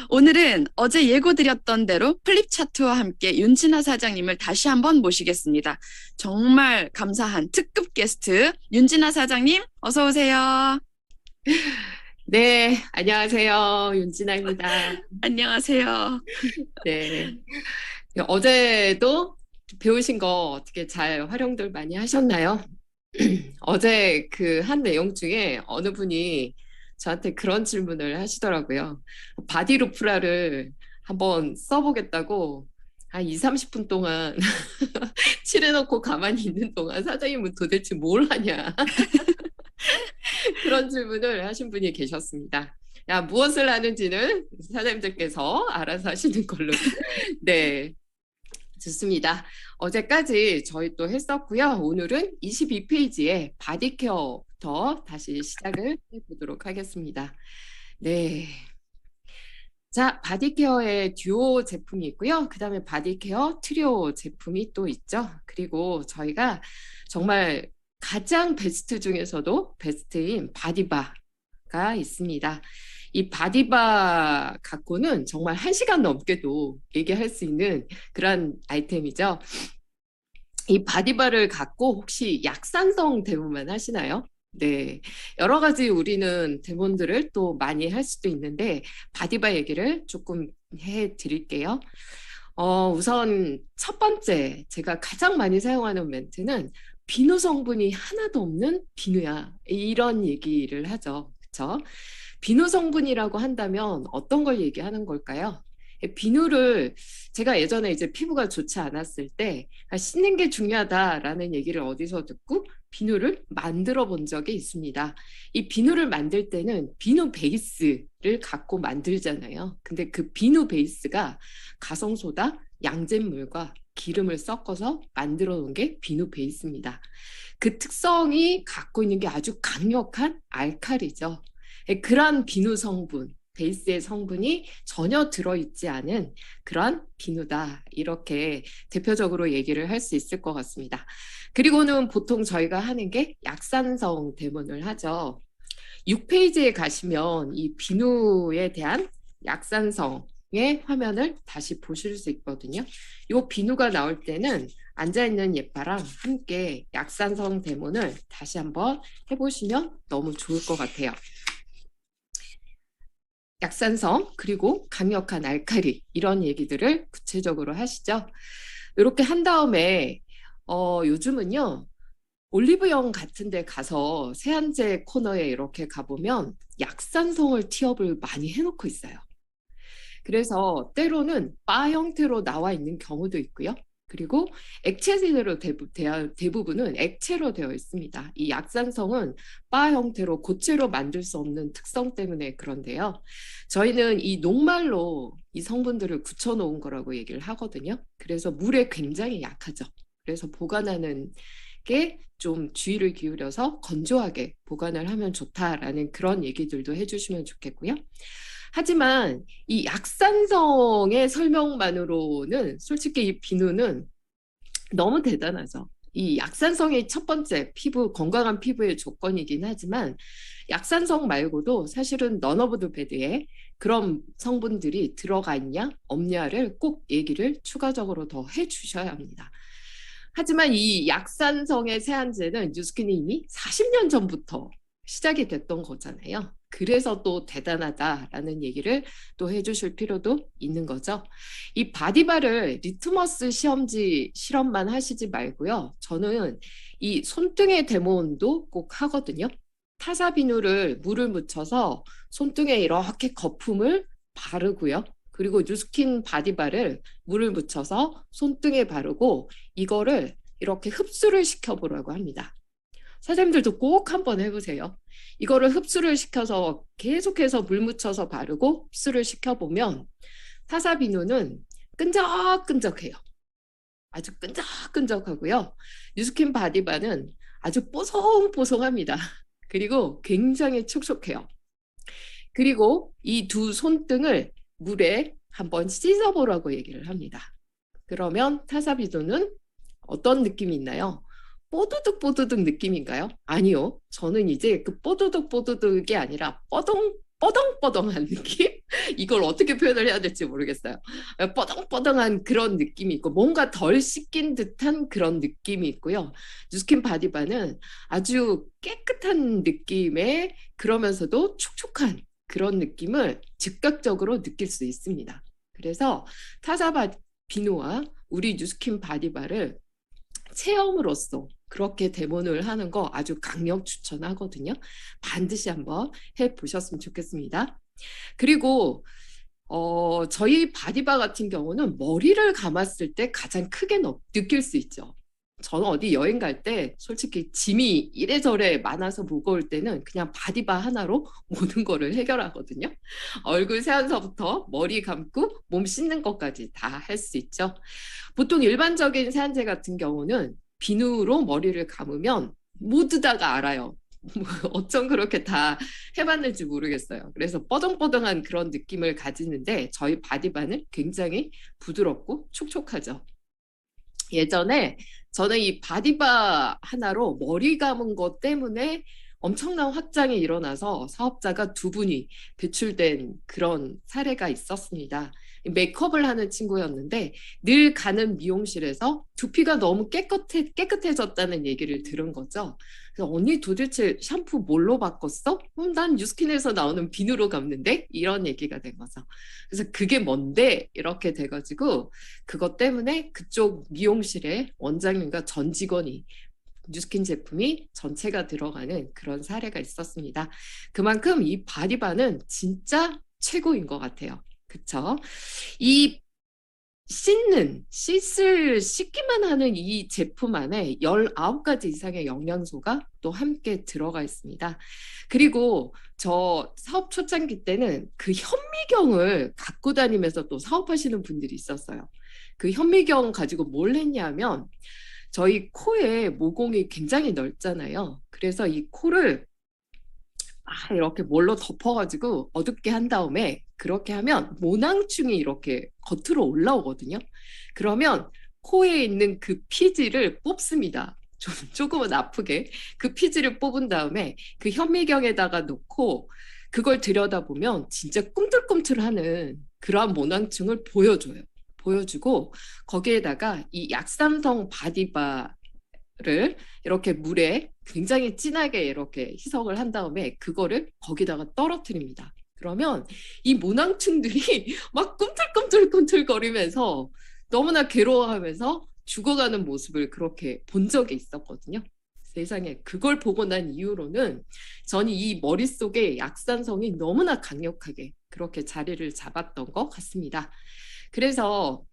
오늘은 어제 예고드렸던 대로 플립 차트와 함께 윤진아 사장님을 다시 한번 모시겠습니다. 정말 감사한 특급 게스트 윤진아 사장님 어서 오세요. 네, 안녕하세요. 윤진아입니다. 안녕하세요. 네. 어제도 배우신 거 어떻게 잘 활용들 많이 하셨나요? 어제 그 한 내용 중에 어느 분이 저한테 그런 질문을 하시더라고요. 바디루프라를 한번 써보겠다고 한 2, 30분 동안 칠해놓고 가만히 있는 동안 사장님은 도대체 뭘 하냐. 그런 질문을 하신 분이 계셨습니다. 야, 무엇을 하는지는 사장님들께서 알아서 하시는 걸로. 네, 좋습니다. 어제까지 저희 또 했었고요. 오늘은 22페이지에 바디케어부터 다시 시작을 해보도록 하겠습니다. 네. 자, 바디케어의 듀오 제품이 있고요. 그 다음에 바디케어 트리오 제품이 또 있죠. 그리고 저희가 정말 가장 베스트 중에서도 베스트인 바디바가 있습니다. 이 바디바 갖고는 정말 1시간 넘게도 얘기할 수 있는 그런 아이템이죠. 이 바디바를 갖고 혹시 약산성 대부만 하시나요? 네, 여러 가지 우리는 대본들을 또 많이 할 수도 있는데 바디바 얘기를 조금 해 드릴게요. 우선 첫 번째 제가 가장 많이 사용하는 멘트는 비누 성분이 하나도 없는 비누야. 이런 얘기를 하죠. 그렇죠? 비누 성분이라고 한다면 어떤 걸 얘기하는 걸까요? 비누를 제가 예전에 이제 피부가 좋지 않았을 때 씻는 게 중요하다라는 얘기를 어디서 듣고 비누를 만들어 본 적이 있습니다. 이 비누를 만들 때는 비누 베이스를 갖고 만들잖아요. 근데 그 비누 베이스가 가성소다, 양잿물과 기름을 섞어서 만들어 놓은 게 비누 베이스입니다. 그 특성이 갖고 있는 게 아주 강력한 알칼리죠. 그런 비누 성분, 베이스의 성분이 전혀 들어있지 않은 그런 비누다. 이렇게 대표적으로 얘기를 할 수 있을 것 같습니다. 그리고는 보통 저희가 하는 게 약산성 대문을 하죠. 6페이지에 가시면 이 비누에 대한 약산성의 화면을 다시 보실 수 있거든요. 이 비누가 나올 때는 앉아있는 예빠랑 함께 약산성 대문을 다시 한번 해보시면 너무 좋을 것 같아요. 약산성 그리고 강력한 알칼리 이런 얘기들을 구체적으로 하시죠. 이렇게 한 다음에 요즘은요. 올리브영 같은 데 가서 세안제 코너에 이렇게 가보면 약산성을 티업을 많이 해놓고 있어요. 그래서 때로는 바 형태로 나와 있는 경우도 있고요. 그리고 액체제로 대부분은 액체로 되어 있습니다. 이 약산성은 바 형태로 고체로 만들 수 없는 특성 때문에 그런데요. 저희는 이 녹말로 이 성분들을 굳혀놓은 거라고 얘기를 하거든요. 그래서 물에 굉장히 약하죠. 그래서 보관하는 게 좀 주의를 기울여서 건조하게 보관을 하면 좋다라는 그런 얘기들도 해주시면 좋겠고요. 하지만 이 약산성의 설명만으로는 솔직히 이 비누는 너무 대단하죠. 이 약산성이 첫 번째 건강한 피부의 조건이긴 하지만 약산성 말고도 사실은 넌 오브 더 배드에 그런 성분들이 들어가 있냐 없냐를 꼭 얘기를 추가적으로 더 해주셔야 합니다. 하지만 이 약산성의 세안제는 뉴스킨이 이미 40년 전부터 시작이 됐던 거잖아요. 그래서 또 대단하다라는 얘기를 또 해주실 필요도 있는 거죠. 이 바디바를 리트머스 시험지 실험만 하시지 말고요. 저는 이 손등의 데모온도 꼭 하거든요. 타사 비누를 물을 묻혀서 손등에 이렇게 거품을 바르고요. 그리고 뉴스킨 바디바를 물을 묻혀서 손등에 바르고 이거를 이렇게 흡수를 시켜보라고 합니다. 사장님들도 꼭 한번 해보세요. 이거를 흡수를 시켜서 계속해서 물 묻혀서 바르고 흡수를 시켜보면 타사 비누는 끈적끈적해요. 아주 끈적끈적하고요. 뉴스킨 바디바는 아주 뽀송뽀송합니다. 그리고 굉장히 촉촉해요. 그리고 이 두 손등을 물에 한번 씻어보라고 얘기를 합니다. 그러면 타사비누는 어떤 느낌이 있나요? 뽀드득 뽀드득 느낌인가요? 아니요. 저는 이제 그 뽀드득 뽀드득이 아니라 뽀동뽀동한 느낌? 이걸 어떻게 표현을 해야 될지 모르겠어요. 뻐덩뻐덩한 그런 느낌이 있고 뭔가 덜 씻긴 듯한 그런 느낌이 있고요. 뉴스킨 바디바는 아주 깨끗한 느낌의 그러면서도 촉촉한 그런 느낌을 즉각적으로 느낄 수 있습니다. 그래서 비누와 우리 뉴스킨 바디바를 체험으로써 그렇게 데모를 하는 거 아주 강력 추천하거든요. 반드시 한번 해보셨으면 좋겠습니다. 그리고 저희 바디바 같은 경우는 머리를 감았을 때 가장 크게 느낄 수 있죠. 저는 어디 여행 갈 때 솔직히 짐이 이래저래 많아서 무거울 때는 그냥 바디바 하나로 모든 거를 해결하거든요. 얼굴 세안서부터 머리 감고 몸 씻는 것까지 다 할 수 있죠. 보통 일반적인 세안제 같은 경우는 비누로 머리를 감으면 모두 다가 알아요. 어쩜 그렇게 다 해봤는지 모르겠어요. 그래서 뻐덩뻐덩한 그런 느낌을 가지는데 저희 바디바는 굉장히 부드럽고 촉촉하죠. 예전에 저는 이 바디바 하나로 머리 감은 것 때문에 엄청난 확장이 일어나서 사업자가 두 분이 배출된 그런 사례가 있었습니다. 메이크업을 하는 친구였는데 늘 가는 미용실에서 두피가 너무 깨끗해졌다는 얘기를 들은 거죠. 그래서 언니 도대체 샴푸 뭘로 바꿨어? 난 뉴스킨에서 나오는 비누로 감는데? 이런 얘기가 된 거죠. 그래서 그게 뭔데? 이렇게 돼가지고 그것 때문에 그쪽 미용실의 원장님과 전 직원이 뉴스킨 제품이 전체가 들어가는 그런 사례가 있었습니다. 그만큼 이 바디바는 진짜 최고인 것 같아요. 그쵸? 이 씻기만 하는 이 제품 안에 19가지 이상의 영양소가 또 함께 들어가 있습니다. 그리고 저 사업 초창기 때는 그 현미경을 갖고 다니면서 또 사업하시는 분들이 있었어요. 그 현미경 가지고 뭘 했냐면 저희 코에 모공이 굉장히 넓잖아요. 그래서 이 코를 이렇게 뭘로 덮어가지고 어둡게 한 다음에 그렇게 하면 모낭충이 이렇게 겉으로 올라오거든요. 그러면 코에 있는 그 피지를 뽑습니다. 조금은 아프게 그 피지를 뽑은 다음에 그 현미경에다가 놓고 그걸 들여다보면 진짜 꿈틀꿈틀하는 그러한 모낭충을 보여주고 거기에다가 이 약산성 바디바를 이렇게 물에 굉장히 진하게 이렇게 희석을 한 다음에 그거를 거기다가 떨어뜨립니다. 그러면 이 모낭충들이 막 꿈틀꿈틀꿈틀거리면서 너무나 괴로워하면서 죽어가는 모습을 그렇게 본 적이 있었거든요. 세상에 그걸 보고 난 이후로는 저는 이 머릿속에 약산성이 너무나 강력하게 그렇게 자리를 잡았던 것 같습니다. 그래서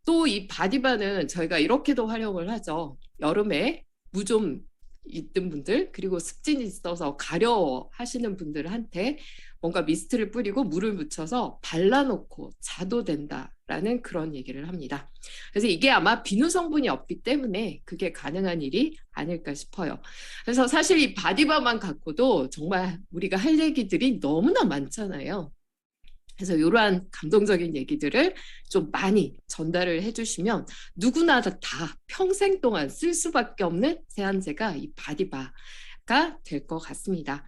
또 이 바디바는 저희가 이렇게도 활용을 하죠. 여름에 무 좀 있던 분들 그리고 습진이 있어서 가려 하시는 분들한테 뭔가 미스트를 뿌리고 물을 묻혀서 발라놓고 자도 된다라는 그런 얘기를 합니다. 그래서 이게 아마 비누 성분이 없기 때문에 그게 가능한 일이 아닐까 싶어요. 그래서 사실 이 바디바만 갖고도 정말 우리가 할 얘기들이 너무나 많잖아요. 그래서 이러한 감동적인 얘기들을 좀 많이 전달을 해주시면 누구나 다 평생 동안 쓸 수밖에 없는 세안제가 이 바디바가 될 것 같습니다.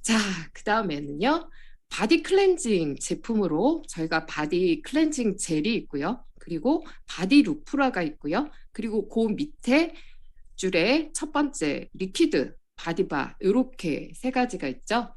자, 그 다음에는요. 바디 클렌징 제품으로 저희가 바디 클렌징 젤이 있고요. 그리고 바디 루프라가 있고요. 그리고 그 밑에 줄에 첫 번째 리퀴드 바디바 이렇게 세 가지가 있죠.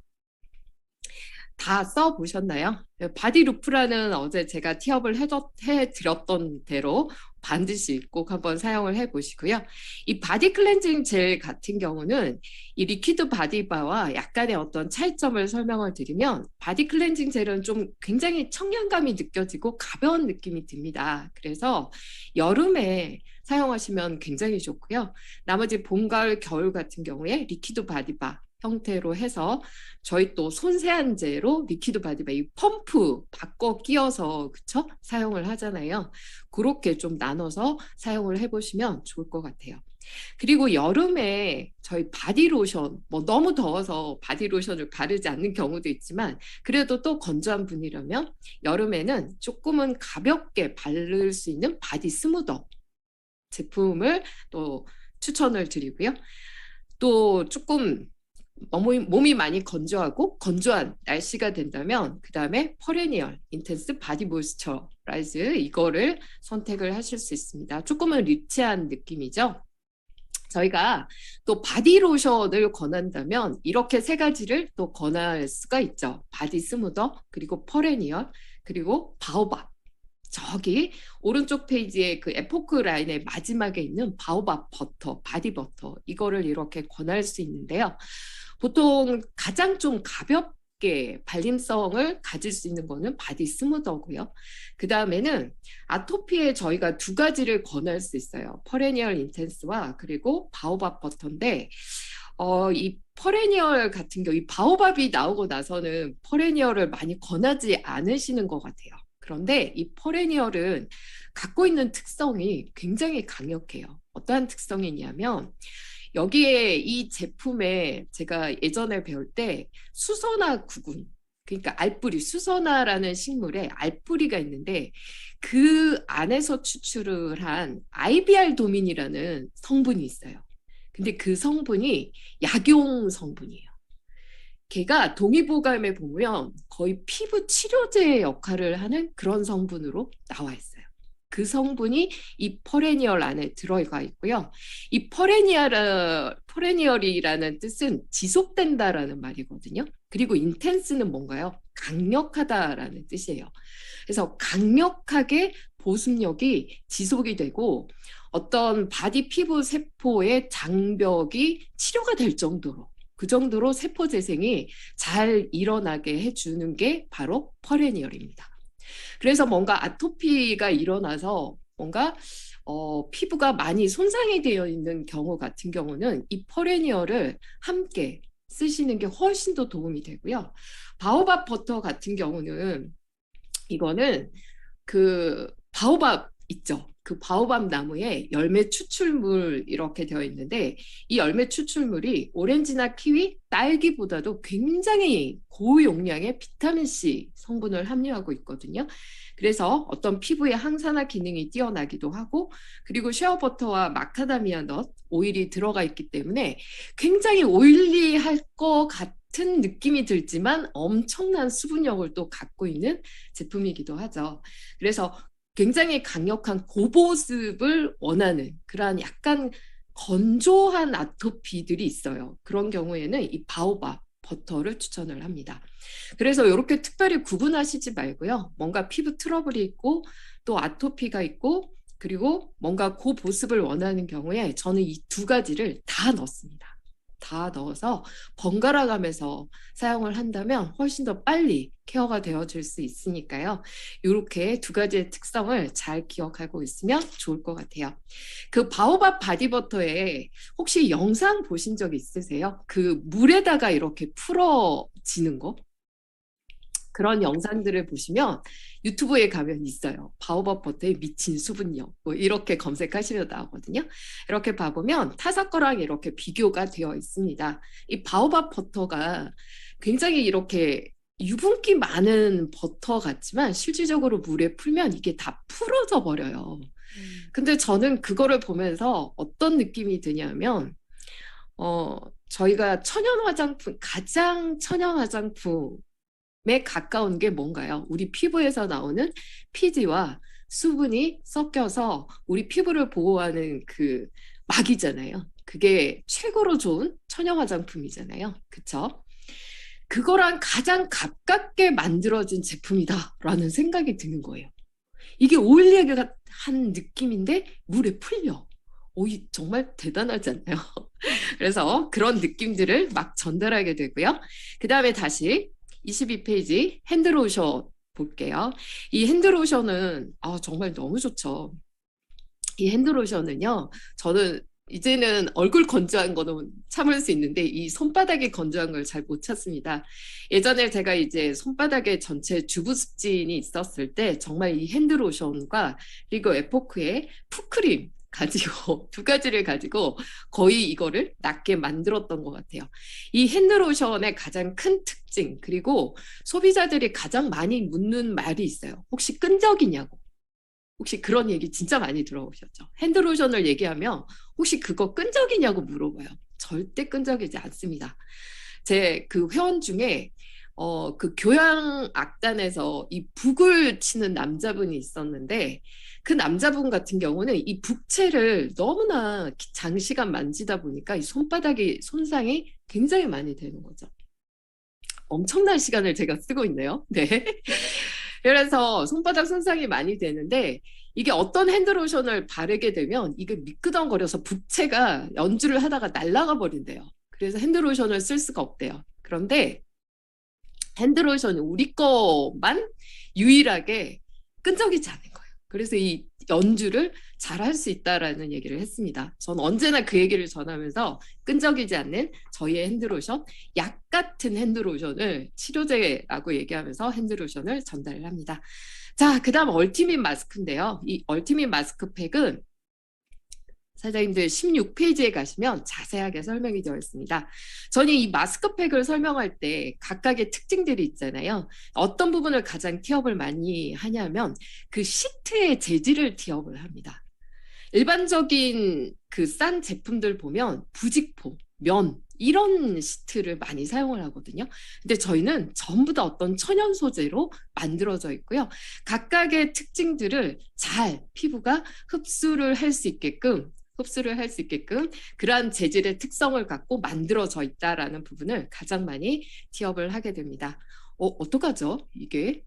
다 써보셨나요? 바디 루프라는 어제 제가 티업을 해드렸던 대로 반드시 꼭 한번 사용을 해보시고요. 이 바디 클렌징 젤 같은 경우는 이 리퀴드 바디바와 약간의 어떤 차이점을 설명을 드리면 바디 클렌징 젤은 좀 굉장히 청량감이 느껴지고 가벼운 느낌이 듭니다. 그래서 여름에 사용하시면 굉장히 좋고요. 나머지 봄, 가을, 겨울 같은 경우에 리퀴드 바디바 형태로 해서 저희 또 손세안제로 리퀴드 바디바 이 펌프 바꿔 끼워서 그쵸? 사용을 하잖아요. 그렇게 좀 나눠서 사용을 해보시면 좋을 것 같아요. 그리고 여름에 저희 바디로션 뭐 너무 더워서 바디로션을 바르지 않는 경우도 있지만 그래도 또 건조한 분이라면 여름에는 조금은 가볍게 바를 수 있는 바디 스무더 제품을 또 추천을 드리고요. 또 조금 몸이 많이 건조하고 건조한 날씨가 된다면 그 다음에 퍼레니얼 인텐스 바디 모이스처라이즈 이거를 선택을 하실 수 있습니다. 조금은 리치한 느낌이죠. 저희가 또 바디로션을 권한다면 이렇게 세 가지를 또 권할 수가 있죠. 바디 스무더, 그리고 퍼레니얼, 그리고 바오밥. 저기 오른쪽 페이지에 그 에포크 라인의 마지막에 있는 바오밥 버터, 바디 버터 이거를 이렇게 권할 수 있는데요. 보통 가장 좀 가볍게 발림성을 가질 수 있는 거는 바디 스무더고요. 그 다음에는 아토피에 저희가 두 가지를 권할 수 있어요. 퍼레니얼 인텐스와 그리고 바오밥 버터인데 이 퍼레니얼 같은 경우 이 바오밥이 나오고 나서는 퍼레니얼을 많이 권하지 않으시는 것 같아요. 그런데 이 퍼레니얼은 갖고 있는 특성이 굉장히 강력해요. 어떠한 특성이냐면 여기에 이 제품에 제가 예전에 배울 때 수소나 구군, 그러니까 알뿌리, 수소나라는 식물에 알뿌리가 있는데 그 안에서 추출을 한 IBR 도민이라는 성분이 있어요. 근데 그 성분이 약용 성분이에요. 걔가 동의보감에 보면 거의 피부 치료제 역할을 하는 그런 성분으로 나와 있어요. 그 성분이 이 퍼레니얼 안에 들어가 있고요. 이 퍼레니얼이라는 뜻은 지속된다라는 말이거든요. 그리고 인텐스는 뭔가요? 강력하다라는 뜻이에요. 그래서 강력하게 보습력이 지속이 되고 어떤 바디 피부 세포의 장벽이 치료가 될 정도로 그 정도로 세포 재생이 잘 일어나게 해주는 게 바로 퍼레니얼입니다. 그래서 뭔가 아토피가 일어나서 뭔가 피부가 많이 손상이 되어 있는 경우 같은 경우는 이 퍼레니얼을 함께 쓰시는 게 훨씬 더 도움이 되고요. 바오밥 버터 같은 경우는 이거는 그 바오밥 있죠. 그 바오밥 나무에 열매 추출물 이렇게 되어 있는데 이 열매 추출물이 오렌지나 키위, 딸기보다도 굉장히 고용량의 비타민C 성분을 함유하고 있거든요. 그래서 어떤 피부의 항산화 기능이 뛰어나기도 하고 그리고 쉐어버터와 마카다미아 넛 오일이 들어가 있기 때문에 굉장히 오일리할 것 같은 느낌이 들지만 엄청난 수분력을 또 갖고 있는 제품이기도 하죠. 그래서 굉장히 강력한 고보습을 원하는 그러한 약간 건조한 아토피들이 있어요. 그런 경우에는 이 바오밥 버터를 추천을 합니다. 그래서 이렇게 특별히 구분하시지 말고요. 뭔가 피부 트러블이 있고 또 아토피가 있고 그리고 뭔가 고보습을 원하는 경우에 저는 이 두 가지를 다 넣습니다. 다 넣어서 번갈아 가면서 사용을 한다면 훨씬 더 빨리 케어가 되어질 수 있으니까요. 이렇게 두 가지의 특성을 잘 기억하고 있으면 좋을 것 같아요. 그 바오밥 바디버터에 혹시 영상 보신 적 있으세요? 그 물에다가 이렇게 풀어지는 거? 그런 영상들을 보시면 유튜브에 가면 있어요. 바오밥 버터의 미친 수분력 뭐 이렇게 검색하시면 나오거든요. 이렇게 봐보면 타사 거랑 이렇게 비교가 되어 있습니다. 이 바오밥 버터가 굉장히 이렇게 유분기 많은 버터 같지만 실질적으로 물에 풀면 이게 다 풀어져 버려요. 근데 저는 그거를 보면서 어떤 느낌이 드냐면 저희가 천연 화장품, 가장 천연 화장품 에 가까운 게 뭔가요? 우리 피부에서 나오는 피지와 수분이 섞여서 우리 피부를 보호하는 그 막이잖아요. 그게 최고로 좋은 천연 화장품이잖아요. 그쵸? 그거랑 가장 가깝게 만들어진 제품이다라는 생각이 드는 거예요. 이게 오일리한 느낌인데 물에 풀려. 이 정말 대단하지 않나요? 그래서 그런 느낌들을 막 전달하게 되고요. 그 다음에 다시 22페이지 핸드로션 볼게요. 이 핸드로션은 정말 너무 좋죠. 이 핸드로션은요. 저는 이제는 얼굴 건조한 거는 참을 수 있는데 이 손바닥이 건조한 걸 잘 못 참습니다. 예전에 제가 이제 손바닥에 전체 주부 습진이 있었을 때 정말 이 핸드로션과 그리고 에포크의 푸크림 가지고 두 가지를 가지고 거의 이거를 낫게 만들었던 것 같아요. 이 핸드로션의 가장 큰 특징 그리고 소비자들이 가장 많이 묻는 말이 있어요. 혹시 끈적이냐고. 혹시 그런 얘기 진짜 많이 들어보셨죠? 핸드로션을 얘기하면 혹시 그거 끈적이냐고 물어봐요. 절대 끈적이지 않습니다. 제 그 회원 중에 그 교향 악단에서 이 북을 치는 남자분이 있었는데 그 남자분 같은 경우는 이 북채를 너무나 장시간 만지다 보니까 이 손바닥이 손상이 굉장히 많이 되는 거죠. 엄청난 시간을 제가 쓰고 있네요. 네. 그래서 손바닥 손상이 많이 되는데 이게 어떤 핸드로션을 바르게 되면 이게 미끄덩거려서 북채가 연주를 하다가 날아가 버린대요. 그래서 핸드로션을 쓸 수가 없대요. 그런데 핸드로션이 우리 거만 유일하게 끈적이지 않은 거예요. 그래서 이 연주를 잘 할 수 있다라는 얘기를 했습니다. 전 언제나 그 얘기를 전하면서 끈적이지 않는 저희의 핸드로션, 약 같은 핸드로션을 치료제라고 얘기하면서 핸드로션을 전달을 합니다. 자, 그 다음 얼티밋 마스크인데요. 이 얼티밋 마스크팩은 사장님들 16페이지에 가시면 자세하게 설명이 되어 있습니다. 저는 이 마스크팩을 설명할 때 각각의 특징들이 있잖아요. 어떤 부분을 가장 티업을 많이 하냐면 그 시트의 재질을 티업을 합니다. 일반적인 그 싼 제품들 보면 부직포, 면 이런 시트를 많이 사용을 하거든요. 근데 저희는 전부 다 어떤 천연 소재로 만들어져 있고요. 각각의 특징들을 잘 피부가 흡수를 할 수 있게끔 그러한 재질의 특성을 갖고 만들어져 있다라는 부분을 가장 많이 티업을 하게 됩니다. 어떡하죠? 이게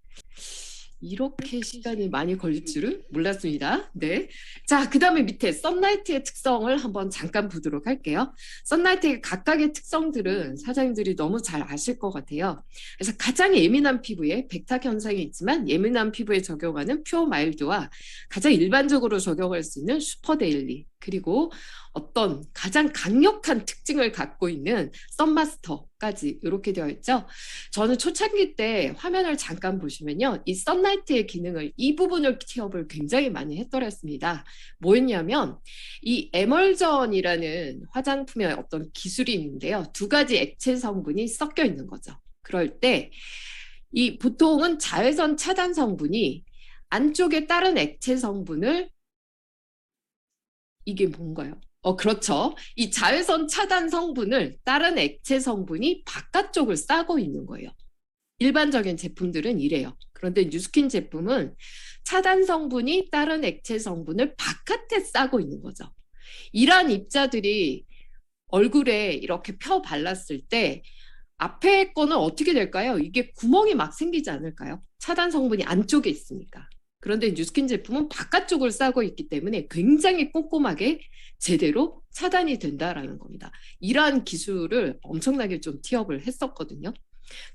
이렇게 시간이 많이 걸릴 줄은 몰랐습니다. 네. 자, 그 다음에 밑에 썬라이트의 특성을 한번 잠깐 보도록 할게요. 썬라이트의 각각의 특성들은 사장님들이 너무 잘 아실 것 같아요. 그래서 가장 예민한 피부에 백탁 현상이 있지만 예민한 피부에 적용하는 퓨어 마일드와 가장 일반적으로 적용할 수 있는 슈퍼 데일리, 그리고 어떤 가장 강력한 특징을 갖고 있는 썬마스터까지 이렇게 되어 있죠. 저는 초창기 때 화면을 잠깐 보시면요. 이 썬라이트의 기능을 이 부분을 티업을 굉장히 많이 했더랬습니다. 뭐였냐면 이 에멀전이라는 화장품의 어떤 기술이 있는데요. 두 가지 액체 성분이 섞여 있는 거죠. 그럴 때 이 보통은 자외선 차단 성분이 안쪽에 다른 액체 성분을 이게 뭔가요? 그렇죠. 이 자외선 차단 성분을 다른 액체 성분이 바깥쪽을 싸고 있는 거예요. 일반적인 제품들은 이래요. 그런데 뉴스킨 제품은 차단 성분이 다른 액체 성분을 바깥에 싸고 있는 거죠. 이러한 입자들이 얼굴에 이렇게 펴 발랐을 때 앞에 거는 어떻게 될까요? 이게 구멍이 막 생기지 않을까요? 차단 성분이 안쪽에 있으니까. 그런데 뉴스킨 제품은 바깥쪽을 싸고 있기 때문에 굉장히 꼼꼼하게 제대로 차단이 된다라는 겁니다. 이러한 기술을 엄청나게 좀 티업을 했었거든요.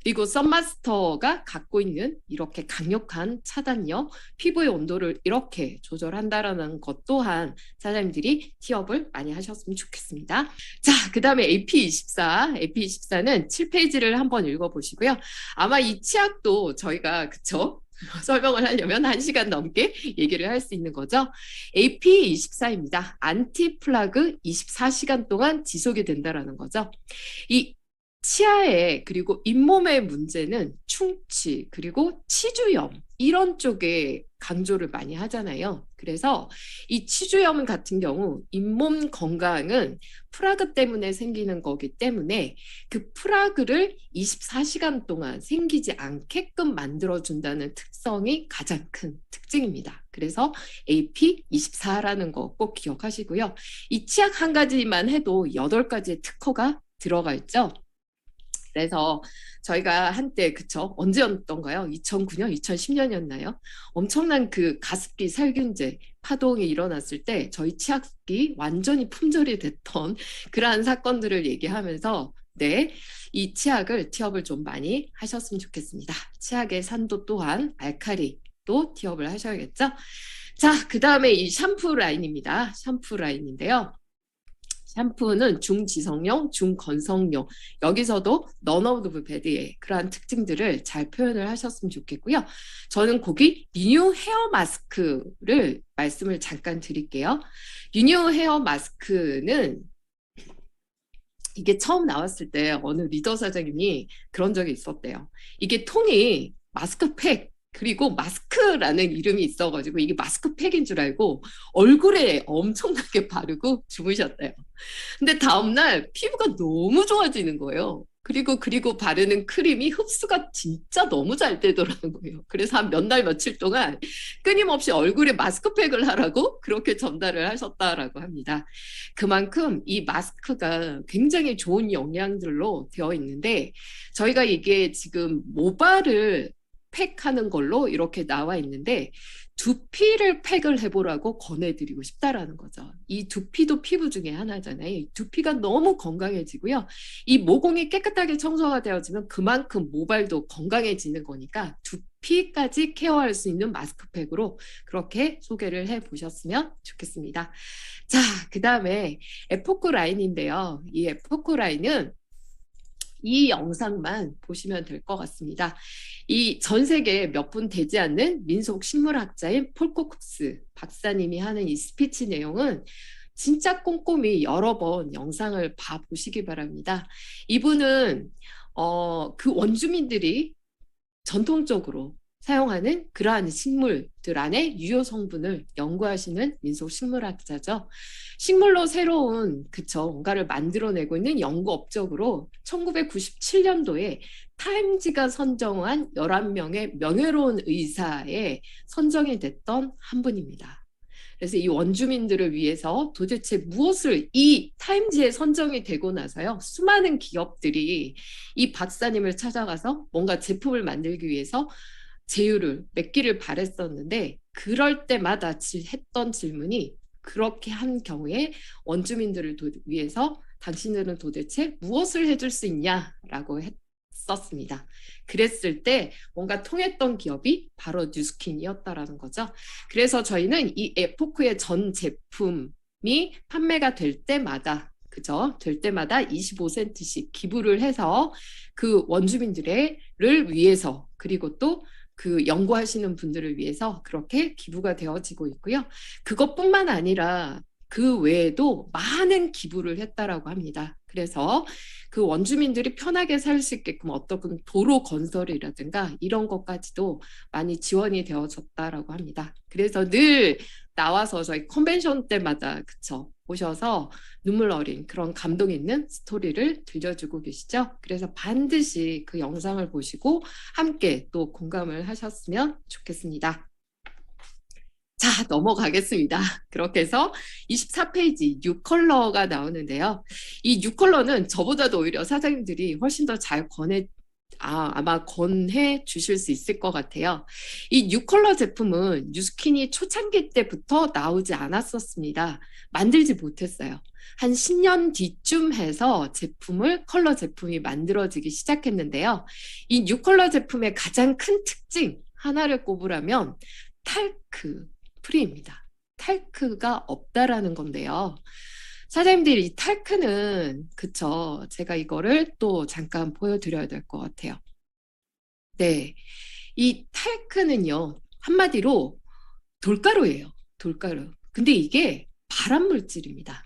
그리고 썬마스터가 갖고 있는 이렇게 강력한 차단력, 피부의 온도를 이렇게 조절한다라는 것 또한 사장님들이 티업을 많이 하셨으면 좋겠습니다. 자, 그 다음에 AP24는 7페이지를 한번 읽어보시고요. 아마 이 치약도 저희가 그쵸? 설명을 하려면 1시간 넘게 얘기를 할 수 있는 거죠. AP24입니다. 안티플라그 24시간 동안 지속이 된다라는 거죠. 이 치아에 그리고 잇몸의 문제는 충치 그리고 치주염 이런 쪽에 강조를 많이 하잖아요. 그래서 이 치주염 같은 경우 잇몸 건강은 프라그 때문에 생기는 거기 때문에 그 프라그를 24시간 동안 생기지 않게끔 만들어준다는 특성이 가장 큰 특징입니다. 그래서 AP24라는 거 꼭 기억하시고요. 이 치약 한 가지만 해도 8가지의 특허가 들어가 있죠. 그래서 저희가 한때 그쵸 언제였던가요? 2009년, 2010년이었나요? 엄청난 그 가습기 살균제 파동이 일어났을 때 저희 치약이 완전히 품절이 됐던 그러한 사건들을 얘기하면서 네, 이 치약을 티업을 좀 많이 하셨으면 좋겠습니다. 치약의 산도 또한 알칼리도 티업을 하셔야겠죠? 자, 그 다음에 이 샴푸 라인입니다. 샴푸 라인인데요. 샴푸는 중지성용, 중건성용 여기서도 none of the bad의 그러한 특징들을 잘 표현을 하셨으면 좋겠고요. 저는 거기 리뉴 헤어 마스크를 말씀을 잠깐 드릴게요. 리뉴 헤어 마스크는 이게 처음 나왔을 때 어느 리더 사장님이 그런 적이 있었대요. 이게 통이 마스크팩 그리고 마스크라는 이름이 있어가지고 이게 마스크팩인 줄 알고 얼굴에 엄청나게 바르고 주무셨대요. 근데 다음날 피부가 너무 좋아지는 거예요. 그리고 바르는 크림이 흡수가 진짜 너무 잘 되더라는 거예요. 그래서 한 몇 날 며칠 동안 끊임없이 얼굴에 마스크팩을 하라고 그렇게 전달을 하셨다라고 합니다. 그만큼 이 마스크가 굉장히 좋은 영양들로 되어 있는데 저희가 이게 지금 모발을 팩하는 걸로 이렇게 나와 있는데 두피를 팩을 해보라고 권해드리고 싶다라는 거죠. 이 두피도 피부 중에 하나잖아요. 이 두피가 너무 건강해지고요. 이 모공이 깨끗하게 청소가 되어지면 그만큼 모발도 건강해지는 거니까 두피까지 케어할 수 있는 마스크팩으로 그렇게 소개를 해보셨으면 좋겠습니다. 자, 그 다음에 에포크 라인인데요. 이 에포크 라인은 이 영상만 보시면 될 것 같습니다. 이 전 세계에 몇 분 되지 않는 민속 식물학자인 폴 코크스 박사님이 하는 이 스피치 내용은 진짜 꼼꼼히 여러 번 영상을 봐보시기 바랍니다. 이분은 그 원주민들이 전통적으로 사용하는 그러한 식물들 안에 유효 성분을 연구하시는 민속 식물학자죠. 식물로 새로운 뭔가를 만들어내고 있는 연구 업적으로 1997년도에 타임지가 선정한 11명의 명예로운 의사에 선정이 됐던 한 분입니다. 그래서 이 원주민들을 위해서 도대체 무엇을 이 타임지에 선정이 되고 나서요. 수많은 기업들이 이 박사님을 찾아가서 뭔가 제품을 만들기 위해서 제휴를 맺기를 바랬었는데 그럴 때마다 했던 질문이 그렇게 한 경우에 원주민들을 위해서 당신들은 도대체 무엇을 해줄 수 있냐라고 했었습니다. 그랬을 때 뭔가 통했던 기업이 바로 뉴스킨이었다라는 거죠. 그래서 저희는 이 에포크의 전 제품이 판매가 될 때마다 될 때마다 25센트씩 기부를 해서 그 원주민들을 위해서 그리고 또 그 연구하시는 분들을 위해서 그렇게 기부가 되어지고 있고요. 그것뿐만 아니라 그 외에도 많은 기부를 했다라고 합니다. 그래서 그 원주민들이 편하게 살 수 있게끔 어떤 도로 건설이라든가 이런 것까지도 많이 지원이 되어졌다라고 합니다. 그래서 늘 나와서 저희 컨벤션 때마다 오셔서 눈물 어린 그런 감동 있는 스토리를 들려주고 계시죠. 그래서 반드시 그 영상을 보시고 함께 또 공감을 하셨으면 좋겠습니다. 자, 넘어가겠습니다. 그렇게 해서 24페이지 뉴 컬러가 나오는데요. 이 뉴 컬러는 저보다도 오히려 사장님들이 훨씬 더 잘 아마 권해 주실 수 있을 것 같아요. 이 뉴 컬러 제품은 뉴스킨이 초창기 때부터 나오지 않았었습니다. 만들지 못했어요. 한 10년 뒤쯤 해서 컬러 제품이 만들어지기 시작했는데요. 이 뉴 컬러 제품의 가장 큰 특징 하나를 꼽으라면 탈크 프리입니다. 탈크가 없다라는 건데요. 사장님들이 이 탈크는 제가 이거를 또 잠깐 보여드려야 될 것 같아요. 네, 이 탈크는요 한마디로 돌가루예요. 돌가루. 근데 이게 발암 물질입니다.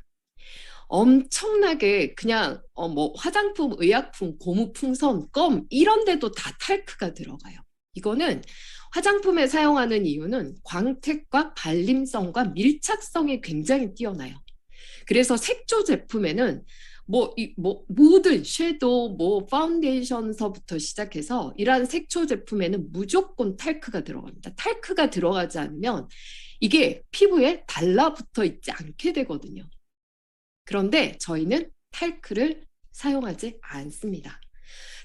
엄청나게 그냥 뭐 화장품, 의약품, 고무풍선, 껌 이런 데도 다 탈크가 들어가요. 이거는 화장품에 사용하는 이유는 광택과 발림성과 밀착성이 굉장히 뛰어나요. 그래서 색조 제품에는 모든 섀도우, 파운데이션서부터 시작해서 이러한 색조 제품에는 무조건 탈크가 들어갑니다. 탈크가 들어가지 않으면 이게 피부에 달라붙어 있지 않게 되거든요. 그런데 저희는 탈크를 사용하지 않습니다.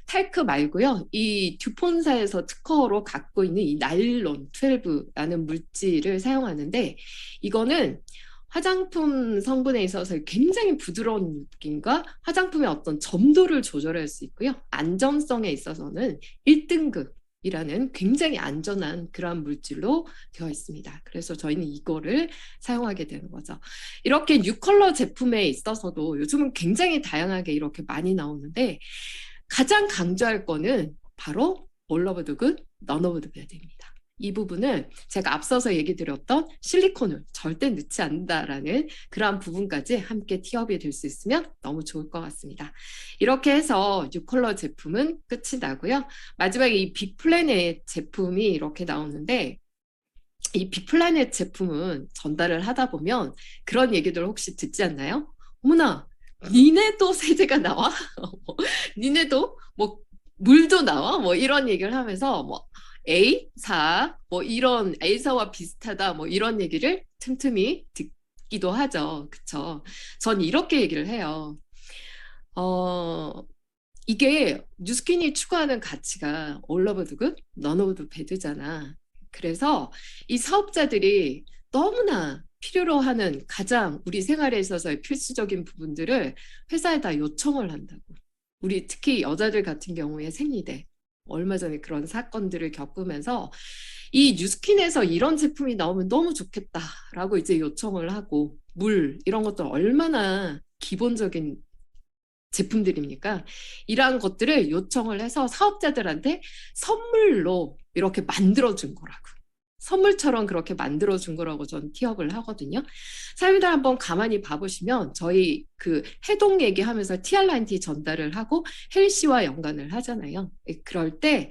탈크 말고요. 이 듀폰사에서 특허로 갖고 있는 이 나일론 12라는 물질을 사용하는데 이거는 화장품 성분에 있어서 굉장히 부드러운 느낌과 화장품의 어떤 점도를 조절할 수 있고요. 안전성에 있어서는 1등급이라는 굉장히 안전한 그런 물질로 되어 있습니다. 그래서 저희는 이거를 사용하게 되는 거죠. 이렇게 뉴컬러 제품에 있어서도 요즘은 굉장히 다양하게 이렇게 많이 나오는데 가장 강조할 거는 바로 all of the good, none of the bad입니다. 이 부분은 제가 앞서서 얘기 드렸던 실리콘을 절대 넣지 않는다라는 그러한 부분까지 함께 티업이 될 수 있으면 너무 좋을 것 같습니다. 이렇게 해서 뉴컬러 제품은 끝이 나고요. 마지막에 이 빅플래닛 제품이 이렇게 나오는데 이 빅플래닛 제품은 전달을 하다 보면 그런 얘기들 혹시 듣지 않나요? 어머나, 니네도 세제가 나와? 뭐, 니네도 뭐 물도 나와? 뭐 이런 얘기를 하면서 뭐 A사 뭐 이런 A사와 비슷하다 뭐 이런 얘기를 틈틈이 듣기도 하죠. 그쵸? 전 이렇게 얘기를 해요. 어, 이게 뉴스킨이 추구하는 가치가 all of the good, none of the bad잖아. 그래서 이 사업자들이 너무나 필요로 하는 가장 우리 생활에 있어서의 필수적인 부분들을 회사에다 요청을 한다고. 우리 특히 여자들 같은 경우에 생리대. 얼마 전에 그런 사건들을 겪으면서 이 뉴스킨에서 이런 제품이 나오면 너무 좋겠다라고 이제 요청을 하고 물 이런 것들 얼마나 기본적인 제품들입니까? 이러한 것들을 요청을 해서 사업자들한테 선물로 이렇게 만들어준 거라고. 선물처럼 그렇게 만들어준 거라고 전 티업을 하거든요. 사람들 한번 가만히 봐보시면 저희 그 해동 얘기하면서 TR90 전달을 하고 헬시와 연관을 하잖아요. 그럴 때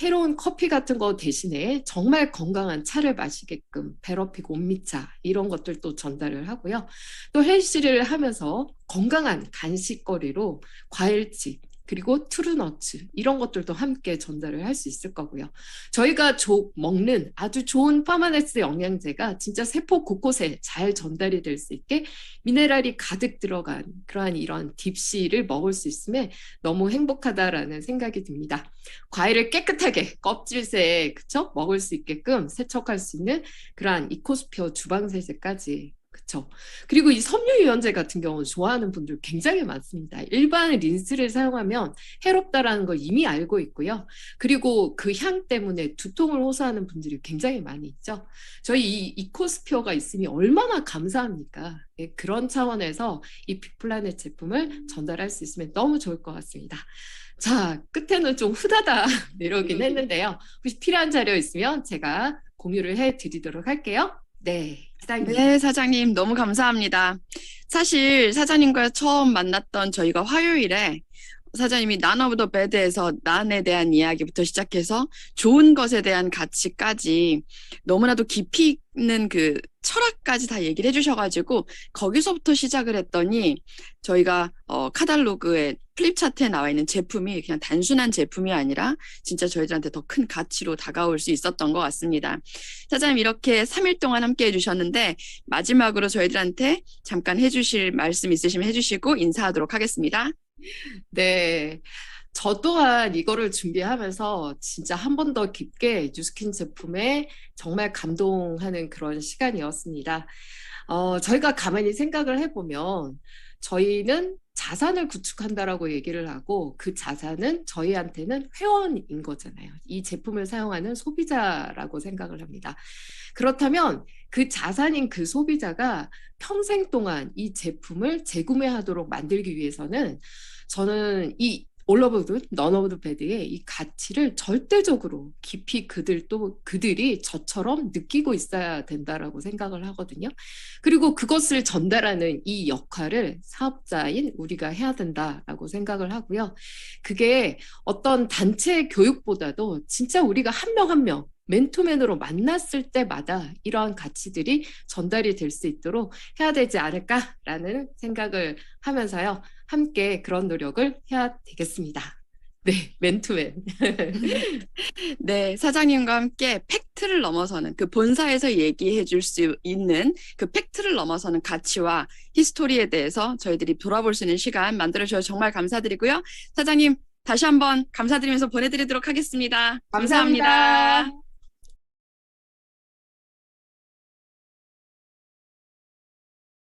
해로운 커피 같은 거 대신에 정말 건강한 차를 마시게끔 베러픽 온미차 이런 것들도 전달을 하고요. 또 헬시를 하면서 건강한 간식거리로 과일칩 그리고 트루너츠 이런 것들도 함께 전달을 할 수 있을 거고요. 저희가 먹는 아주 좋은 파마네스 영양제가 진짜 세포 곳곳에 잘 전달이 될 수 있게 미네랄이 가득 들어간 그러한 이런 딥시를 먹을 수 있으면 너무 행복하다라는 생각이 듭니다. 과일을 깨끗하게 껍질새 그쵸? 먹을 수 있게끔 세척할 수 있는 그러한 이코스피어 주방세제까지 그쵸. 그리고 이 섬유유연제 같은 경우는 좋아하는 분들 굉장히 많습니다. 일반 린스를 사용하면 해롭다라는 걸 이미 알고 있고요. 그리고 그 향 때문에 두통을 호소하는 분들이 굉장히 많이 있죠. 저희 이 이코스피어가 있으니 얼마나 감사합니까? 네, 그런 차원에서 이 빅플라넷 제품을 전달할 수 있으면 너무 좋을 것 같습니다. 자, 끝에는 좀 후다다 내려오긴 했는데요. 혹시 필요한 자료 있으면 제가 공유를 해드리도록 할게요. 네, 기다립니다. 네, 사장님, 너무 감사합니다. 사실 사장님과 처음 만났던 저희가 화요일에 사장님이 none of the bad에서 난에 대한 이야기부터 시작해서 좋은 것에 대한 가치까지 너무나도 깊이 있는 그 철학까지 다 얘기를 해주셔가지고 거기서부터 시작을 했더니 저희가 카탈로그에 플립 차트에 나와 있는 제품이 그냥 단순한 제품이 아니라 진짜 저희들한테 더 큰 가치로 다가올 수 있었던 것 같습니다. 사장님 이렇게 3일 동안 함께 해주셨는데 마지막으로 저희들한테 잠깐 해주실 말씀 있으시면 해주시고 인사하도록 하겠습니다. 네. 저 또한 이거를 준비하면서 진짜 한 번 더 깊게 뉴스킨 제품에 정말 감동하는 그런 시간이었습니다. 저희가 가만히 생각을 해보면 저희는 자산을 구축한다라고 얘기를 하고 그 자산은 저희한테는 회원인 거잖아요. 이 제품을 사용하는 소비자라고 생각을 합니다. 그렇다면 그 자산인 그 소비자가 평생 동안 이 제품을 재구매하도록 만들기 위해서는 저는 이 all of the, none of the bad의 이 가치를 절대적으로 깊이 그들이 저처럼 느끼고 있어야 된다라고 생각을 하거든요. 그리고 그것을 전달하는 이 역할을 사업자인 우리가 해야 된다라고 생각을 하고요. 그게 어떤 단체 교육보다도 진짜 우리가 한 명 한 명 맨투맨으로 만났을 때마다 이러한 가치들이 전달이 될 수 있도록 해야 되지 않을까라는 생각을 하면서요. 함께 그런 노력을 해야 되겠습니다. 네, 맨투맨. 네, 사장님과 함께 팩트를 넘어서는 그 본사에서 얘기해 줄 수 있는 그 팩트를 넘어서는 가치와 히스토리에 대해서 저희들이 돌아볼 수 있는 시간 만들어주셔서 정말 감사드리고요. 사장님, 다시 한번 감사드리면서 보내드리도록 하겠습니다. 감사합니다.